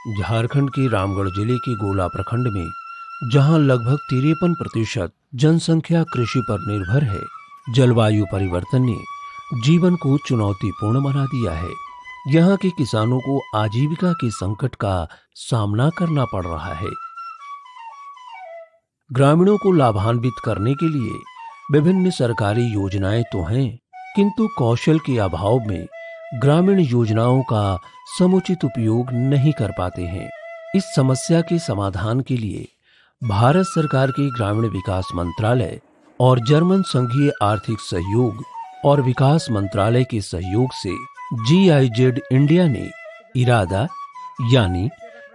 झारखंड के रामगढ़ जिले के गोला प्रखंड में, जहां लगभग 53% जनसंख्या कृषि पर निर्भर है, जलवायु परिवर्तन ने जीवन को चुनौतीपूर्ण बना दिया है। यहां के किसानों को आजीविका के संकट का सामना करना पड़ रहा है। ग्रामीणों को लाभान्वित करने के लिए विभिन्न सरकारी योजनाएं तो हैं, किंतु कौशल के अभाव में ग्रामीण योजनाओं का समुचित उपयोग नहीं कर पाते हैं। इस समस्या के समाधान के लिए भारत सरकार के ग्रामीण विकास मंत्रालय और जर्मन संघीय आर्थिक सहयोग और विकास मंत्रालय के सहयोग से GIZ इंडिया ने इरादा यानी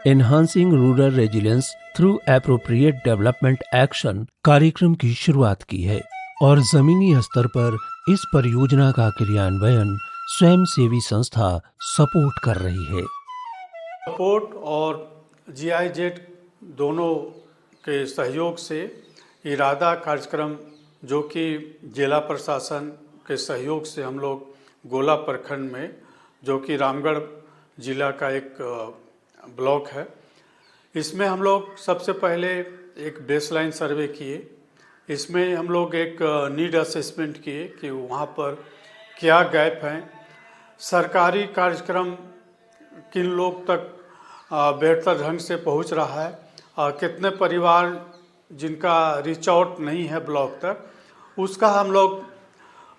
enhancing rural resilience through appropriate development action कार्यक्रम की शुरुआत की है और जमीनी स्तर पर इस परियोजना का क्रियान्वयन स्वयंसेवी संस्था सपोर्ट कर रही है। सपोर्ट और GIZ दोनों के सहयोग से इरादा कार्यक्रम, जो कि जिला प्रशासन के सहयोग से हम लोग गोला प्रखंड में, जो कि रामगढ़ जिला का एक ब्लॉक है, इसमें हम लोग सबसे पहले एक बेसलाइन सर्वे किए। इसमें हम लोग एक नीड असेसमेंट किए कि वहाँ पर क्या गैप हैं, सरकारी कार्यक्रम किन लोग तक बेहतर ढंग से पहुँच रहा है, कितने परिवार जिनका रीच आउट नहीं है ब्लॉक तक, उसका हम लोग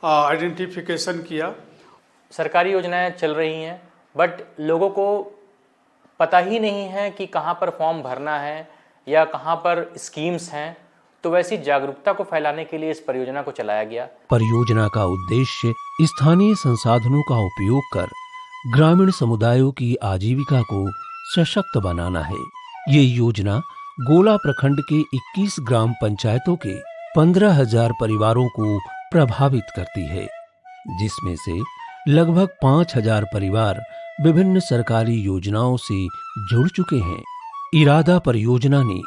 आइडेंटिफिकेशन किया। सरकारी योजनाएं चल रही हैं, बट लोगों को पता ही नहीं है कि कहाँ पर फॉर्म भरना है या कहाँ पर स्कीम्स हैं। तो वैसी जागरूकता को फैलाने के लिए इस परियोजना को चलाया गया। परियोजना का उद्देश्य स्थानीय संसाधनों का उपयोग कर ग्रामीण समुदायों की आजीविका को सशक्त बनाना है। ये योजना गोला प्रखंड के 21 ग्राम पंचायतों के 15,000 परिवारों को प्रभावित करती है, जिसमें से लगभग 5,000 परिवार विभिन्न सरकारी योजनाओं से जुड़ चुके हैं। इरादा परियोजना ने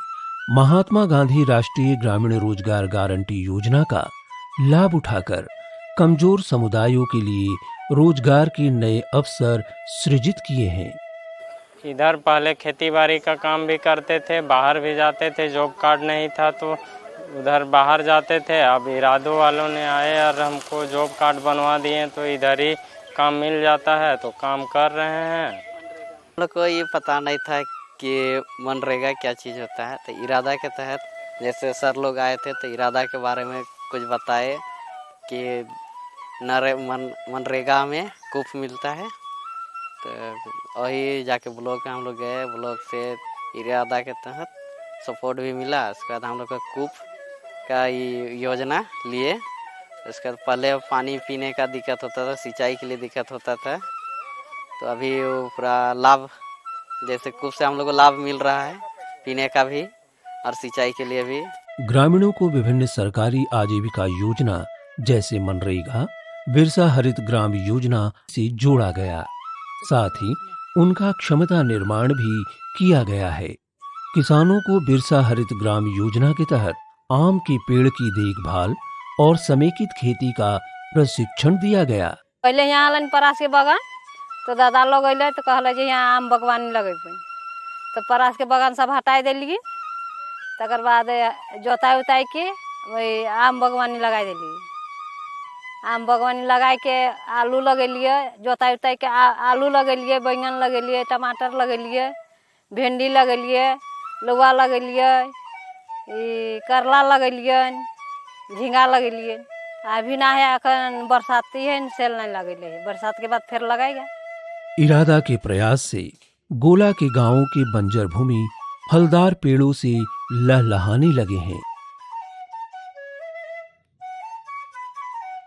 महात्मा गांधी राष्ट्रीय ग्रामीण रोजगार गारंटी योजना का लाभ उठाकर कमजोर समुदायों के लिए रोजगार के नए अवसर सृजित किए हैं। इधर पहले खेती बाड़ी का काम भी करते थे, बाहर भी जाते थे, जॉब कार्ड नहीं था तो उधर बाहर जाते थे। अब इरादों वालों ने आए और हमको जॉब कार्ड बनवा दिए, तो इधर ही काम मिल जाता है, तो काम कर रहे हैं। हम लोग को ये पता नहीं था कि मनरेगा क्या चीज़ होता है, तो इरादा के तहत जैसे सर लोग आए थे तो इरादा के बारे में कुछ बताए कि मनरेगा में कूप मिलता है। तो वही जाके ब्लॉक में हम लोग गए, ब्लॉक से इरादा के तहत सपोर्ट भी मिला। उसके बाद हम लोग का कूप का योजना लिए। उसके बाद पहले पानी पीने का दिक्कत होता था, सिंचाई के लिए दिक्कत होता था, तो अभी वो पूरा लाभ, जैसे कूप से हम लोग को लाभ मिल रहा है पीने का भी और सिंचाई के लिए भी। ग्रामीणों को विभिन्न सरकारी आजीविका योजना जैसे मनरेगा, बिरसा हरित ग्राम योजना से जोड़ा गया। साथ ही उनका क्षमता निर्माण भी किया गया है। किसानों को बिरसा हरित ग्राम योजना के तहत आम के पेड़ की देखभाल और समेकित खेती का प्रशिक्षण दिया गया। पहले यहाँ आलन परास के बगान, तो दादा लोग अले तो कहल जे यहाँ आम बागवानी लगेबै, तो परास के बगान सब हटाई दिलिए। तकर बाद जोताई उताई के वही आम बागवानी लगाई दिलिए। आम बागवानी लगाए के आलू लगेलिए, जोताई उताई के आलू लगेलिए, बैंगन लगेलिए, टमाटर लगेलिए, भिंडी लगेलिए, लौका लगेलिए, करला लगेलिए, झींगा लगेलिए। अभी ना है, अखन बरसाती है, सेल नहीं लगेले है, बरसात के बाद फिर लगाएगा। इरादा के प्रयास से गोला के गांवों के बंजर भूमि फलदार पेड़ों से लहलहाने लगे हैं।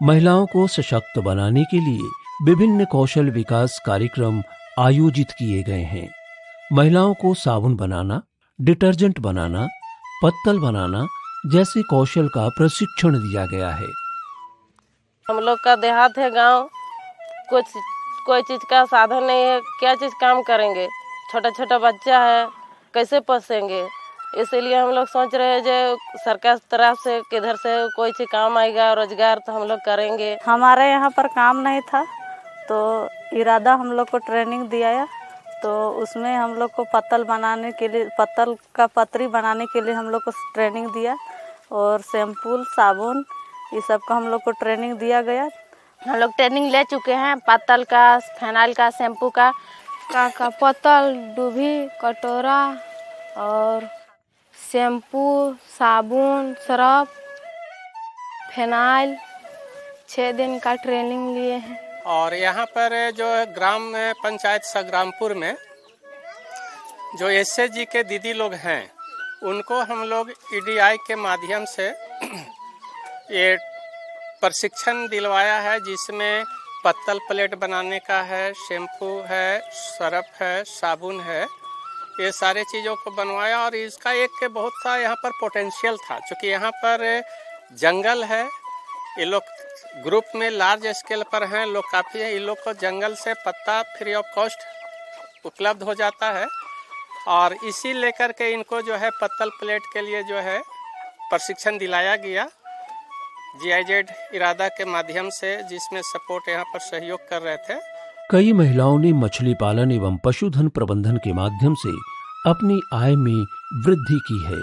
महिलाओं को सशक्त बनाने के लिए विभिन्न कौशल विकास कार्यक्रम आयोजित किए गए हैं। महिलाओं को साबुन बनाना, डिटर्जेंट बनाना, पत्तल बनाना जैसे कौशल का प्रशिक्षण दिया गया है। हम लोग का देहात है, गांव, कोई चीज़ का साधन नहीं है, क्या चीज़ काम करेंगे, छोटा छोटा बच्चा है, कैसे पोसेंगे। इसीलिए हम लोग सोच रहे हैं जो सरकार तरफ से किधर से कोई चीज़ काम आएगा, रोजगार तो हम लोग करेंगे। हमारे यहाँ पर काम नहीं था, तो इरादा हम लोग को ट्रेनिंग दिया तो उसमें हम लोग को पत्तल बनाने के लिए, पत्तल का पतरी बनाने के लिए हम लोग को ट्रेनिंग दिया, और शैम्पूल, साबुन, ये सब का हम लोग को ट्रेनिंग दिया गया। हम लोग ट्रेनिंग ले चुके हैं पत्तल का, फिनाइल का, शैम्पू का पत्तल, डूभी, कटोरा और शैम्पू, साबुन, सर्फ, फिनाइल, 6 दिन का ट्रेनिंग लिए हैं। और यहाँ पर जो ग्राम पंचायत संग्रामपुर में जो एसएचजी के दीदी लोग हैं, उनको हम लोग ईडीआई के माध्यम से ये प्रशिक्षण दिलवाया है, जिसमें पत्तल प्लेट बनाने का है, शैम्पू है, सर्फ है, साबुन है, ये सारे चीज़ों को बनवाया। और इसका एक बहुत सा यहाँ पर पोटेंशियल था, क्योंकि यहाँ पर जंगल है, ये लोग ग्रुप में लार्ज स्केल पर हैं, लोग काफ़ी हैं, इन लोग को जंगल से पत्ता फ्री ऑफ कॉस्ट उपलब्ध हो जाता है। और इसी लेकर के इनको जो है पत्तल प्लेट के लिए जो है प्रशिक्षण दिलाया गया GIZ इरादा के माध्यम से, जिसमें सपोर्ट यहाँ पर सहयोग कर रहे थे। कई महिलाओं ने मछली पालन एवं पशुधन प्रबंधन के माध्यम से अपनी आय में वृद्धि की है।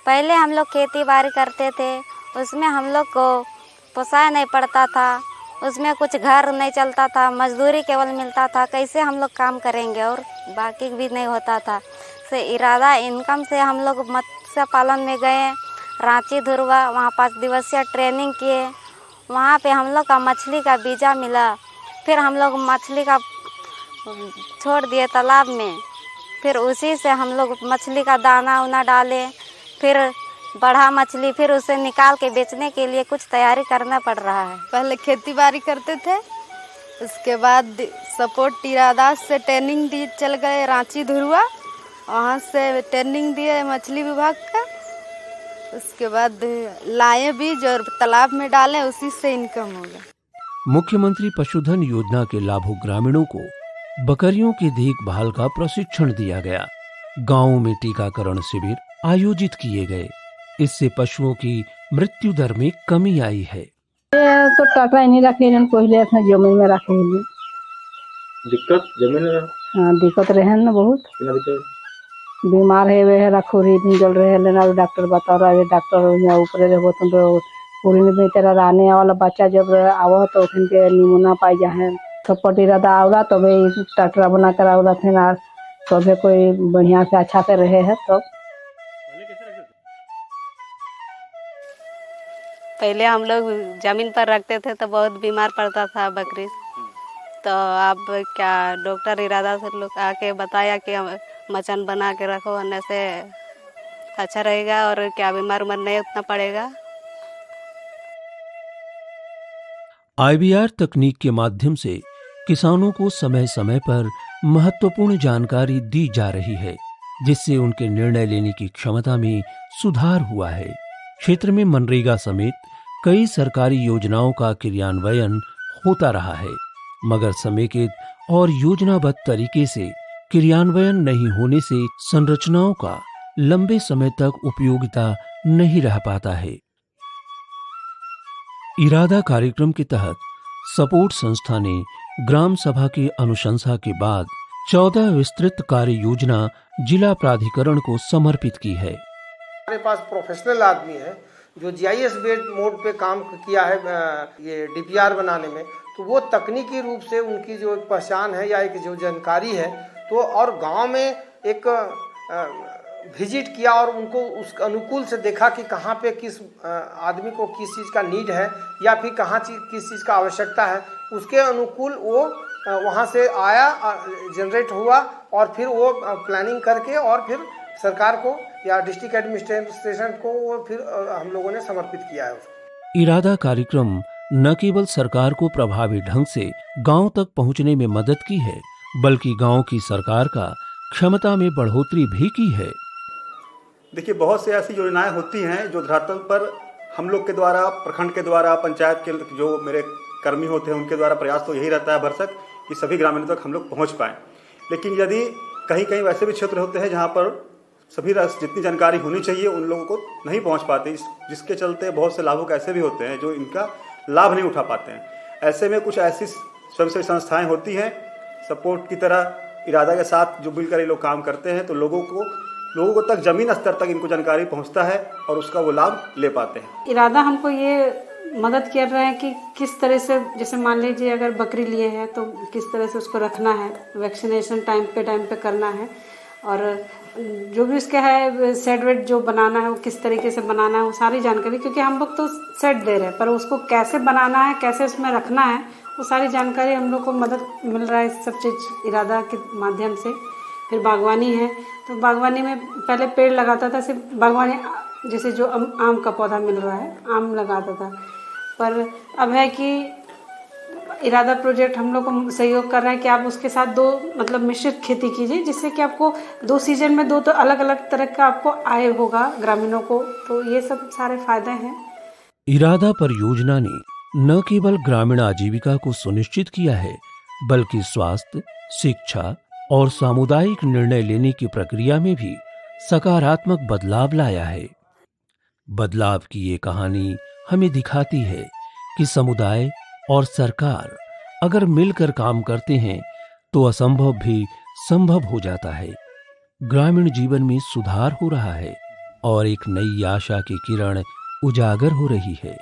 पहले हम लोग खेती बाड़ी करते थे, उसमें हम लोग को पोसाया नहीं पड़ता था, उसमें कुछ घर नहीं चलता था, मजदूरी केवल मिलता था, कैसे हम लोग काम करेंगे, और बाकी भी नहीं होता था। से इरादा इनकम से हम लोग मत्स्य पालन में गए, रांची धुरवा, वहाँ 5 दिवसीय ट्रेनिंग किए। वहाँ पे हम लोग का मछली का बीजा मिला, फिर हम लोग मछली का छोड़ दिए तालाब में, फिर उसी से हम लोग मछली का दाना उना डाले, फिर बढ़ा मछली, फिर उसे निकाल के बेचने के लिए कुछ तैयारी करना पड़ रहा है। पहले खेती बाड़ी करते थे, उसके बाद सपोर्ट इरादा से ट्रेनिंग दी चल गए रांची धुरवा, वहाँ से ट्रेनिंग दिए मछली विभाग का। उसके बाद लाए बीज और तालाब में डालें, उसी से इनकम हो गया। मुख्यमंत्री पशुधन योजना के लाभुक ग्रामीणों को बकरियों की देखभाल का प्रशिक्षण दिया गया। गांवों में टीकाकरण शिविर आयोजित किए गए, इससे पशुओं की मृत्यु दर में कमी आई है। तो टकरा नहीं रखे, पहले अपने जमीन में रखे दिक्कत जमीन में। हाँ, दिक्कत रहे ना, बहुत बीमार है वे रखोरी निकल रहे लेना, डॉक्टर बता रहा है, डॉक्टर ऊपर रहे तो पूरी में तेरा रहने वाला बच्चा जब आवा तो के निमोना पाई जाए, सपोर्ट इरादा आवला तो भाई डॉक्टर बना कर आवला थे ना, तो भी कोई बढ़िया से अच्छा से रहे है। तो पहले हम लोग जमीन पर रखते थे तो बहुत बीमार पड़ता था बकरी, तो अब क्या डॉक्टर इरादा से लोग आके बताया कि मचान बना के रखो, अन्य से अच्छा रहेगा और क्या बीमार उमर नहीं उतना पड़ेगा। IVR तकनीक के माध्यम से किसानों को समय समय पर महत्वपूर्ण जानकारी दी जा रही है, जिससे उनके निर्णय लेने की क्षमता में सुधार हुआ है। क्षेत्र में मनरेगा समेत कई सरकारी योजनाओं का क्रियान्वयन होता रहा है, मगर समेकित और योजनाबद्ध तरीके से क्रियान्वयन नहीं होने से संरचनाओं का लंबे समय तक उपयोगिता नहीं रह पाता है। इरादा कार्यक्रम के तहत सपोर्ट संस्था ने ग्राम सभा की अनुशंसा के बाद 14 विस्तृत कार्य योजना जिला प्राधिकरण को समर्पित की है। हमारे पास प्रोफेशनल आदमी है जो GIS बेस्ड मोड पे काम किया है ये DPR बनाने में, तो वो तकनीकी रूप से उनकी जो एक पहचान है या एक जो जानकारी है, तो और गांव में एक विजिट किया और उनको उस अनुकूल से देखा कि कहाँ पे किस आदमी को किस चीज़ का नीड है या फिर कहाँ किस चीज़ का आवश्यकता है, उसके अनुकूल वो वहाँ से आया, जनरेट हुआ और फिर वो प्लानिंग करके और फिर सरकार को या डिस्ट्रिक्ट एडमिनिस्ट्रेशन को वो फिर हम लोगों ने समर्पित किया है उसको। इरादा कार्यक्रम न केवल सरकार को प्रभावी ढंग से गांव तक पहुंचने में मदद की है, बल्कि गांव की सरकार का क्षमता में बढ़ोतरी भी की है। देखिए, बहुत सी ऐसी योजनाएं होती हैं जो धरातल पर हम लोग के द्वारा, प्रखंड के द्वारा, पंचायत के जो मेरे कर्मी होते हैं उनके द्वारा प्रयास तो यही रहता है भरसक कि सभी ग्रामीणों तक हम लोग पहुंच पाएं। लेकिन यदि कहीं कहीं वैसे भी क्षेत्र होते हैं जहां पर सभी जितनी जानकारी होनी चाहिए उन लोगों को नहीं पहुंच पाते, जिसके चलते बहुत से लाभुक ऐसे भी होते हैं जो इनका लाभ नहीं उठा पाते हैं। ऐसे में कुछ ऐसी स्वयंसेवी संस्थाएं होती हैं सपोर्ट की तरह, इरादा के साथ जो मिलकर ये लोग काम करते हैं तो लोगों को तक जमीन स्तर तक इनको जानकारी पहुंचता है और उसका वो लाभ ले पाते हैं। इरादा हमको ये मदद कर रहा है कि किस तरह से, जैसे मान लीजिए अगर बकरी लिए है तो किस तरह से उसको रखना है, वैक्सीनेशन टाइम पे करना है, और जो भी उसके है सेट वेट जो बनाना है वो किस तरीके से बनाना है, वो सारी जानकारी, क्योंकि हम लोग तो सेट दे रहे हैं पर उसको कैसे बनाना है, कैसे उसमें रखना है, वो सारी जानकारी हम लोग को मदद मिल रहा है सब चीज़ इरादा के माध्यम से। फिर बागवानी है तो बागवानी में पहले पेड़ लगाता था, सिर्फ बागवानी जैसे जो आम का पौधा मिल रहा है आम लगाता था, पर अब है कि इरादा प्रोजेक्ट हम लोग को सहयोग कर रहा है कि आप उसके साथ दो मतलब मिश्रित खेती कीजिए, जिससे कि आपको 2 सीजन में 2 तो अलग अलग तरह का आपको आय होगा ग्रामीणों को, तो ये सब सारे फायदे हैं। इरादा परियोजना ने न केवल ग्रामीण आजीविका को सुनिश्चित किया है, बल्कि स्वास्थ्य, शिक्षा और सामुदायिक निर्णय लेने की प्रक्रिया में भी सकारात्मक बदलाव लाया है। बदलाव की ये कहानी हमें दिखाती है कि समुदाय और सरकार अगर मिलकर काम करते हैं तो असंभव भी संभव हो जाता है। ग्रामीण जीवन में सुधार हो रहा है और एक नई आशा की किरण उजागर हो रही है।